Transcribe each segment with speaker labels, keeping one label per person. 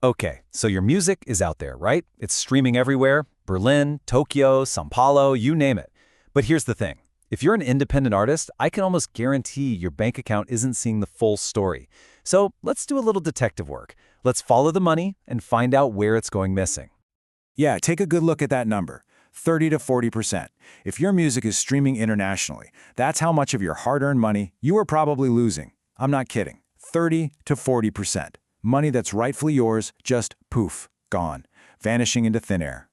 Speaker 1: Okay, so your music is out there, right? It's streaming everywhere. Berlin, Tokyo, São Paulo, you name it. But here's the thing. If you're an independent artist, I can almost guarantee your bank account isn't seeing the full story. So let's do a little detective work. Let's follow the money and find out where it's going missing.
Speaker 2: Yeah, take a good look at that number, 30 to 40%. If your music is streaming internationally, that's how much of your hard-earned money you are probably losing. I'm not kidding. 30 to 40%. Money that's rightfully yours, just poof, gone, vanishing into thin air.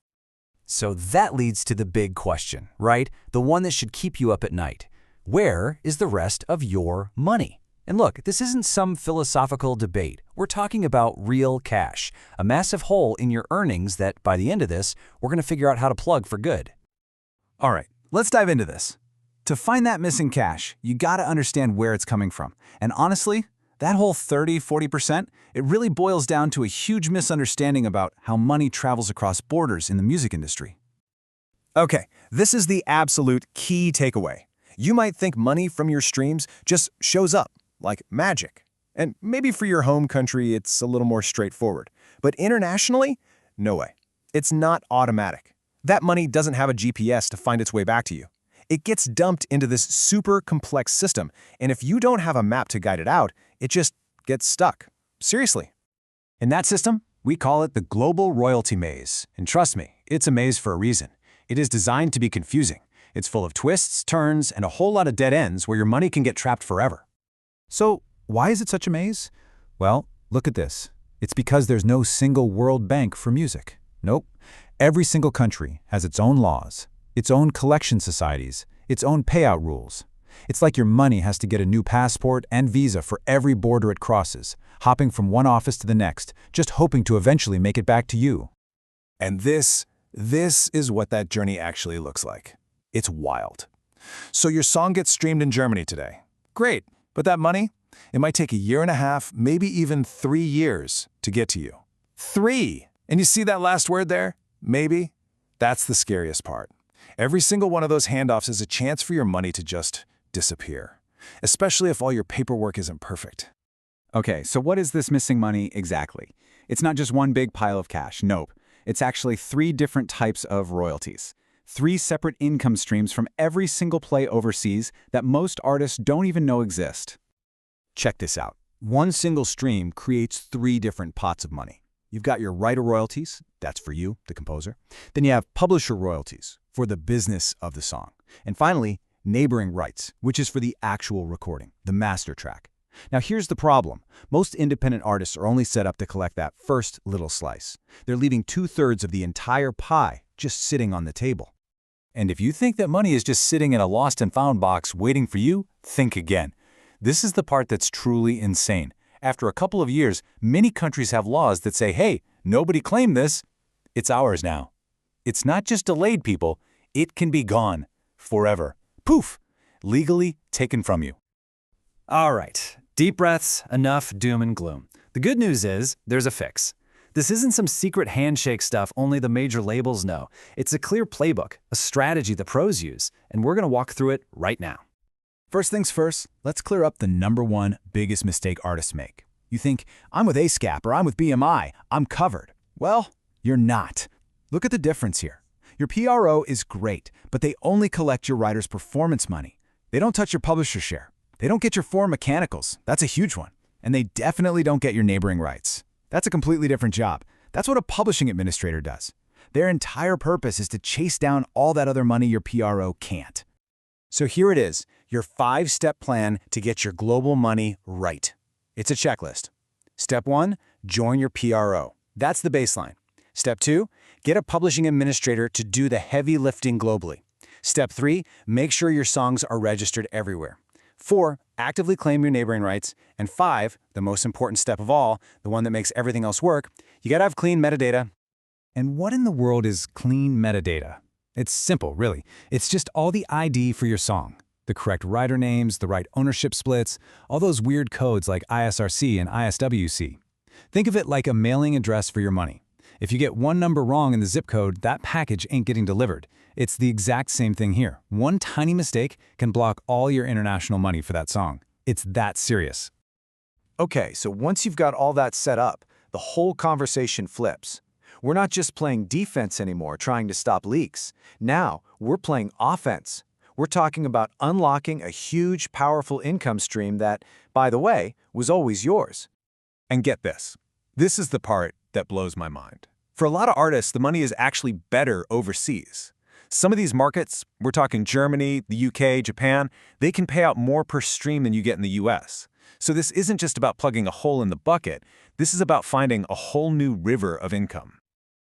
Speaker 3: So that leads to the big question, right? The one that should keep you up at night. Where is the rest of your money? And look, this isn't some philosophical debate. We're talking about real cash, a massive hole in your earnings that, by the end of this, we're going to figure out how to plug for good.
Speaker 4: All right, let's dive into this. To find that missing cash, you gotta understand where it's coming from. And honestly, that whole 30–40%, it really boils down to a huge misunderstanding about how money travels across borders in the music industry.
Speaker 5: Okay, this is the absolute key takeaway. You might think money from your streams just shows up, like magic. And maybe for your home country, it's a little more straightforward. But internationally, no way. It's not automatic. That money doesn't have a GPS to find its way back to you. It gets dumped into this super complex system, and if you don't have a map to guide it out, it just gets stuck. Seriously.
Speaker 4: In that system, we call it the global royalty maze. And trust me, it's a maze for a reason. It is designed to be confusing. It's full of twists, turns, and a whole lot of dead ends where your money can get trapped forever. So, why is it such a maze? Well, look at this. It's because there's no single world bank for music. Nope. Every single country has its own laws, its own collection societies, its own payout rules. It's like your money has to get a new passport and visa for every border it crosses, hopping from one office to the next, just hoping to eventually make it back to you.
Speaker 5: And this is what that journey actually looks like. It's wild. So your song gets streamed in Germany today. Great, but that money, it might take a year and a half, maybe even 3 years to get to you. 3! And you see that last word there? Maybe? That's the scariest part. Every single one of those handoffs is a chance for your money to just disappear, especially if all your paperwork isn't perfect.
Speaker 6: Okay, so what is this missing money exactly? It's not just one big pile of cash, nope. It's actually 3 different types of royalties. 3 separate income streams from every single play overseas that most artists don't even know exist.
Speaker 4: Check this out. One single stream creates 3 different pots of money. You've got your writer royalties, that's for you, the composer. Then you have publisher royalties, for the business of the song. And finally, neighboring rights, which is for the actual recording, the master track. Now here's the problem. Most independent artists are only set up to collect that first little slice. They're leaving 2/3 of the entire pie just sitting on the table. And if you think that money is just sitting in a lost and found box waiting for you, think again. This is the part that's truly insane. After a couple of years, many countries have laws that say, hey, nobody claimed this. It's ours now. It's not just delayed, people. It can be gone forever. Poof! Legally taken from you.
Speaker 1: All right, deep breaths, enough doom and gloom. The good news is there's a fix. This isn't some secret handshake stuff only the major labels know. It's a clear playbook, a strategy the pros use, and we're going to walk through it right now.
Speaker 4: First things first, let's clear up the #1 biggest mistake artists make. You think, I'm with ASCAP or I'm with BMI, I'm covered. Well, you're not. Look at the difference here. Your PRO is great, but they only collect your writer's performance money. They don't touch your publisher share. They don't get your foreign mechanicals. That's a huge one. And they definitely don't get your neighboring rights. That's a completely different job. That's what a publishing administrator does. Their entire purpose is to chase down all that other money your PRO can't. So here it is, your 5-step plan to get your global money right. It's a checklist. Step 1, join your PRO. That's the baseline. Step 2, get a publishing administrator to do the heavy lifting globally. Step 3, make sure your songs are registered everywhere. 4, actively claim your neighboring rights. And 5, the most important step of all, the one that makes everything else work, you gotta have clean metadata. And what in the world is clean metadata? It's simple, really. It's just all the ID for your song. The correct writer names, the right ownership splits, all those weird codes like ISRC and ISWC. Think of it like a mailing address for your money. If you get one number wrong in the zip code, that package ain't getting delivered. It's the exact same thing here. One tiny mistake can block all your international money for that song. It's that serious.
Speaker 5: Okay, so once you've got all that set up,
Speaker 2: the whole conversation flips. We're not just playing defense anymore, trying to stop leaks. Now, we're playing offense. We're talking about unlocking a huge, powerful income stream that, by the way, was always yours.
Speaker 5: And get this. This is the part that blows my mind. For a lot of artists, the money is actually better overseas. Some of these markets, we're talking Germany, the UK, Japan, they can pay out more per stream than you get in the US. So this isn't just about plugging a hole in the bucket. This is about finding a whole new river of income.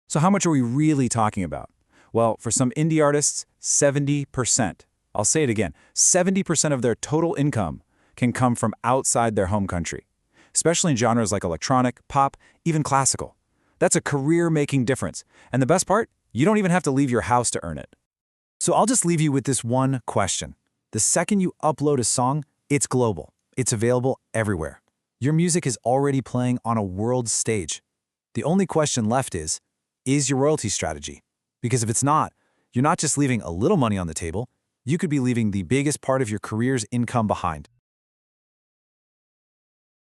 Speaker 4: So how much are we really talking about? Well, for some indie artists, 70%. I'll say it again, 70% of their total income can come from outside their home country, especially in genres like electronic, pop, even classical. That's a career-making difference. And the best part? You don't even have to leave your house to earn it. So I'll just leave you with this one question. The second you upload a song, it's global. It's available everywhere. Your music is already playing on a world stage. The only question left is your royalty strategy? Because if it's not, you're not just leaving a little money on the table, you could be leaving the biggest part of your career's income behind.